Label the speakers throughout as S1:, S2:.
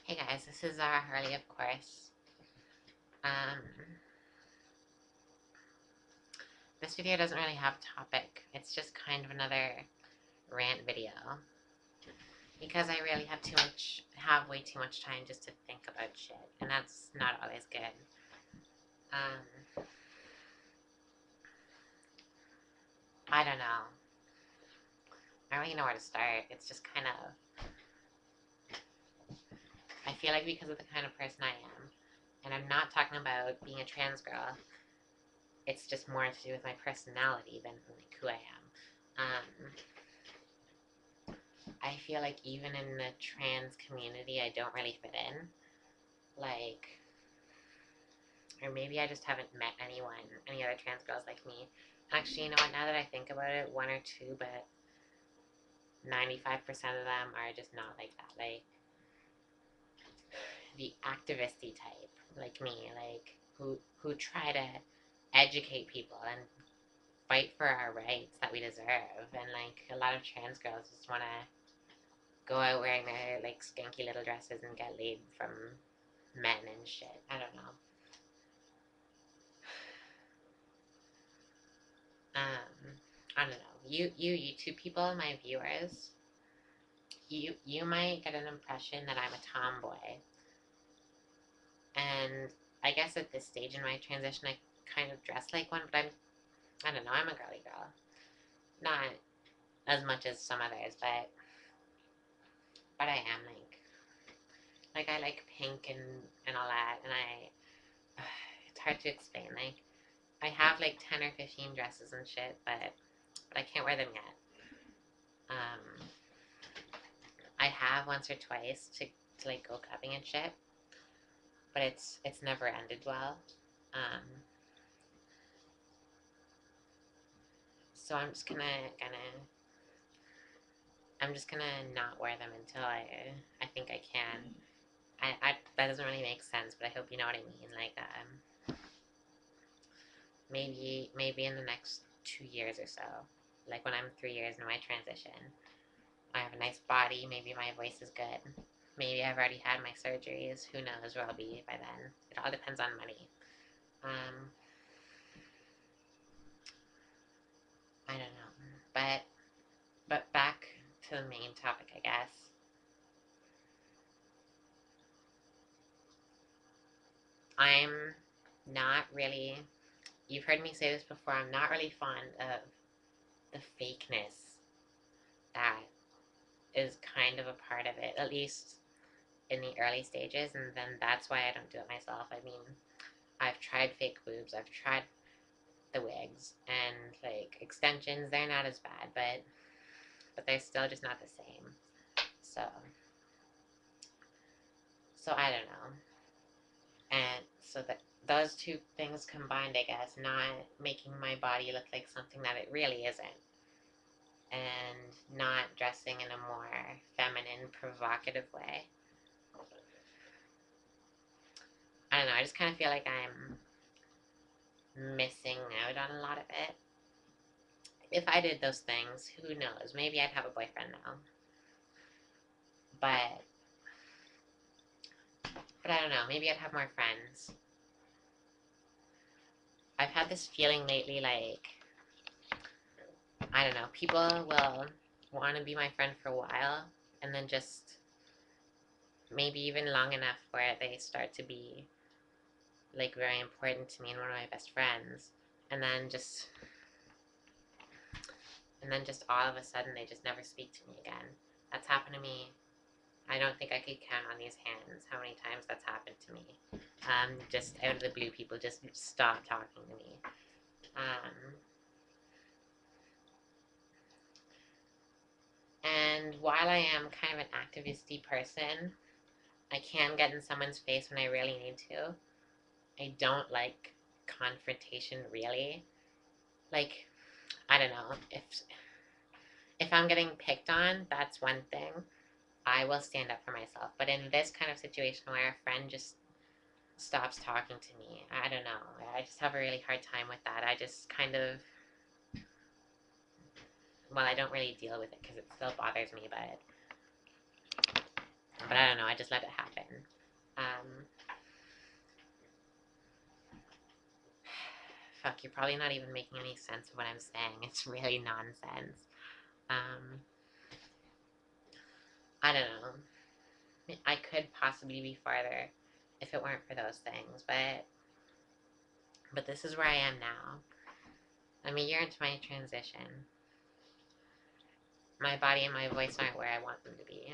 S1: Hey guys, this is ZaraHarley, of course. Um, this video doesn't really have a topic. It's just kind of another rant video because I really have way too much time just to think about shit, and that's not always good. Um, I don't know. I don't really know where to start. It's just kind of. I feel like because of the kind of person I am, and I'm not talking about being a trans girl. It's just more to do with my personality than like who I am. I feel like even in the trans community, I don't really fit in. Like, or maybe I just haven't met any other trans girls like me. Actually, you know what? Now that I think about it, one or two, but 95% of them are just not like that. Like, the activisty type, like me, like, who try to educate people and fight for our rights that we deserve. And, like, a lot of trans girls just want to go out wearing their, like, skanky little dresses and get laid from men and shit. I don't know. I don't know. You YouTube people, my viewers, you might get an impression that I'm a tomboy, and I guess at this stage in my transition, I kind of dress like one, but I don't know. I'm a girly girl, not as much as some others, but I am like I like pink and all that, and it's hard to explain. Like I have like 10 or 15 dresses and shit, but I can't wear them yet. Um, I have once or twice to like go clubbing and shit, but it's never ended well. Um, so I'm just gonna not wear them until I think I can. That doesn't really make sense, but I hope you know what I mean. Like maybe in the next 2 years or so, like when I'm 3 years in my transition, I have a nice body. Maybe my voice is good. Maybe I've already had my surgeries. Who knows where I'll be by then? It all depends on money. Um, I don't know. But back to the main topic, I guess. I'm not really. You've heard me say this before. I'm not really fond of the fakeness that is kind of a part of it, at least in the early stages, and then that's why I don't do it myself. I mean, I've tried fake boobs, I've tried the wigs, and like extensions. They're not as bad, but they're still just not the same. So I don't know. And so that those two things combined, I guess, not making my body look like something that it really isn't, and not dressing in a more feminine, provocative way. I don't know. I just kind of feel like I'm missing out on a lot of it. If I did those things, who knows? Maybe I'd have a boyfriend now. But I don't know. Maybe I'd have more friends. I've had this feeling lately, like I don't know. People will want to be my friend for a while, and then just maybe even long enough where they start to be like very important to me and one of my best friends, and then just all of a sudden they just never speak to me again. That's happened to me. I don't think I could count on these hands how many times that's happened to me. Just out of the blue, people just stop talking to me. And while I am kind of an activisty person, I can get in someone's face when I really need to. I don't like confrontation really. Like, I don't know, if I'm getting picked on, that's one thing. I will stand up for myself. But in this kind of situation where a friend just stops talking to me, I don't know. I just have a really hard time with that. I just kind of, well, I don't really deal with it because it still bothers me, but But I don't know, I just let it happen. Fuck, you're probably not even making any sense of what I'm saying. It's really nonsense. I don't know. I could possibly be farther if it weren't for those things, but this is where I am now. I'm a year into my transition. My body and my voice aren't where I want them to be.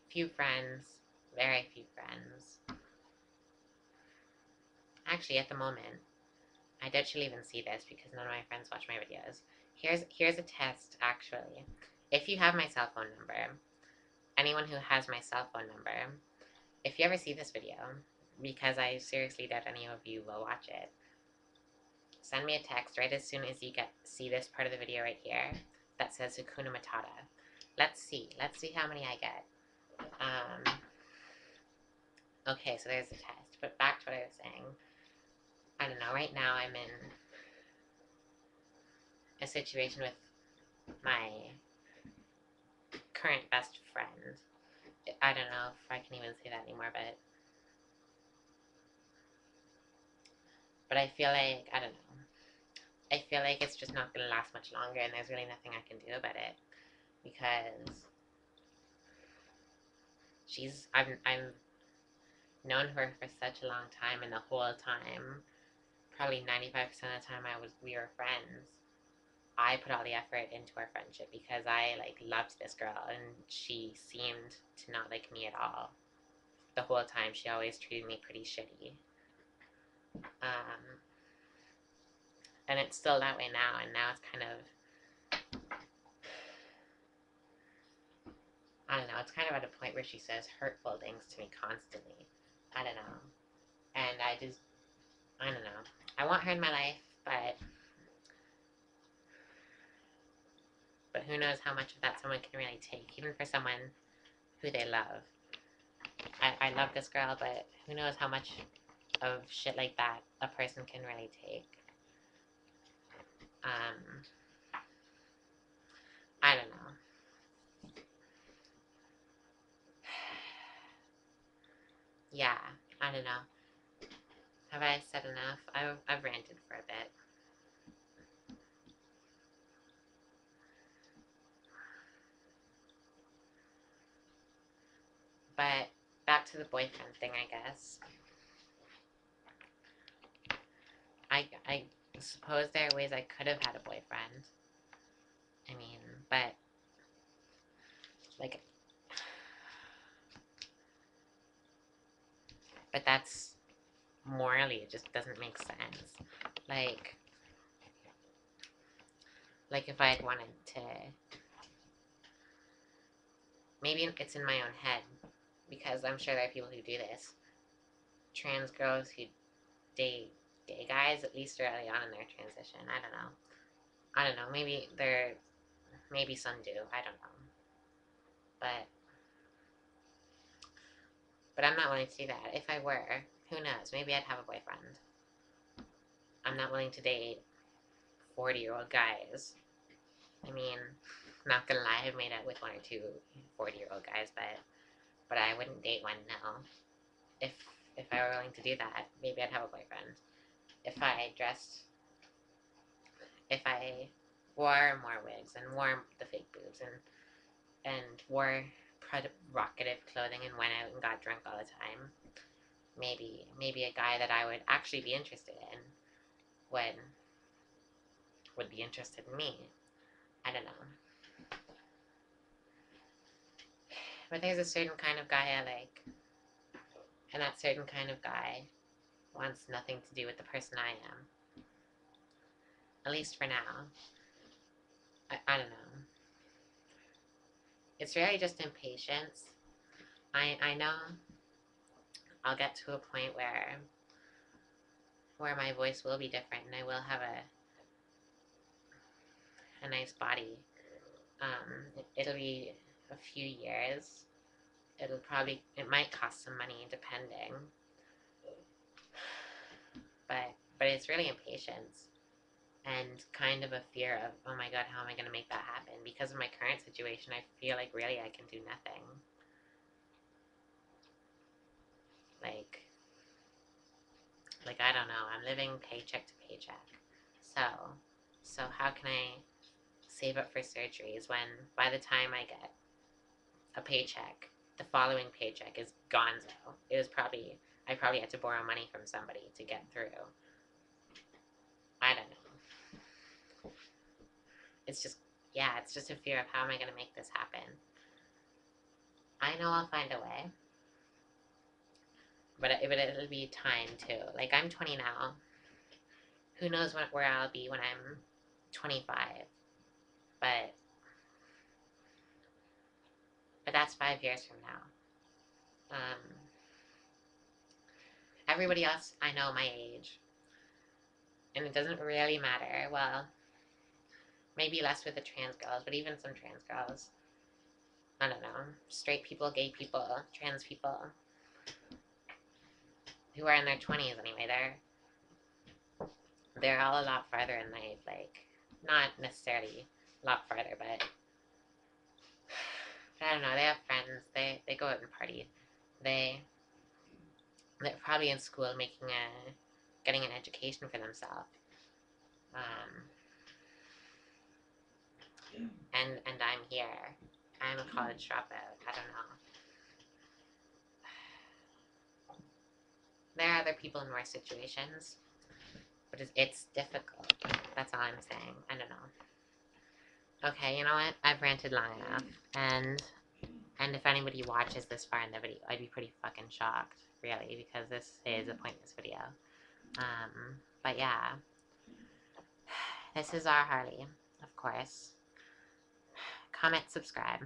S1: Few friends, very few friends. Actually, at the moment, I doubt she'll even see this because none of my friends watch my videos. Here's a test, actually. If you have my cell phone number, anyone who has my cell phone number, if you ever see this video, because I seriously doubt any of you will watch it, send me a text right as soon as you see this part of the video right here that says Hakuna Matata. Let's see how many I get. Okay, so there's the test. But back to what I was saying. I don't know, right now I'm in a situation with my current best friend. I don't know if I can even say that anymore, but I feel like, I don't know. I feel like it's just not going to last much longer, and there's really nothing I can do about it. Because I've known her for such a long time, and the whole time, probably 95% of the time we were friends, I put all the effort into our friendship because I loved this girl, and she seemed to not like me at all. The whole time, she always treated me pretty shitty. And it's still that way now, and now it's kind of, I don't know, it's kind of at a point where she says hurtful things to me constantly. I don't know. And I don't know. I want her in my life, but who knows how much of that someone can really take, even for someone who they love. I love this girl, but who knows how much of shit like that a person can really take. I don't know. Yeah, I don't know. Have I said enough? I've ranted for a bit. But back to the boyfriend thing, I guess. I suppose there are ways I could have had a boyfriend. I mean, but but that's morally, it just doesn't make sense. Like if I had wanted to, maybe it's in my own head, because I'm sure there are people who do this. Trans girls who date gay guys, at least early on in their transition. I don't know. Maybe some do. I don't know. But I'm not willing to do that. If I were, who knows? Maybe I'd have a boyfriend. I'm not willing to date 40-year-old guys. I mean, not gonna lie, I've made out with one or two 40-year-old guys, but I wouldn't date one now. If I were willing to do that, maybe I'd have a boyfriend. If I wore more wigs and wore the fake boobs and wore provocative clothing and went out and got drunk all the time, maybe a guy that I would actually be interested in would be interested in me. I don't know. But there's a certain kind of guy I like, and that certain kind of guy wants nothing to do with the person I am. At least for now. I don't know. It's really just impatience. I know I'll get to a point where my voice will be different and I will have a nice body. It'll be a few years. It might cost some money depending. But it's really impatience. and kind of a fear of, oh my god, how am I going to make that happen? Because of my current situation, I feel like really I can do nothing. Like I don't know, I'm living paycheck to paycheck. So how can I save up for surgeries when by the time I get a paycheck, the following paycheck is gonzo? I probably had to borrow money from somebody to get through. I don't know. It's just, yeah, it's just a fear of how am I going to make this happen. I know I'll find a way, but it'll be time too. Like I'm 20 now. Who knows where I'll be when I'm 25? But that's 5 years from now. Everybody else I know my age, and it doesn't really matter. Well, maybe less with the trans girls, but even some trans girls. I don't know. Straight people, gay people, trans people who are in their 20s anyway. They're all a lot farther in life. Like, not necessarily a lot farther, but I don't know. They have friends. They go out and party. They're probably in school getting an education for themselves. And I'm here. I'm a college dropout. I don't know. There are other people in worse situations, but it's difficult. That's all I'm saying. I don't know. Okay, you know what? I've ranted long enough, and if anybody watches this far in the video, I'd be pretty fucking shocked, really, because this is a pointless video. But yeah, this is ZaraHarley, of course. Comment, subscribe.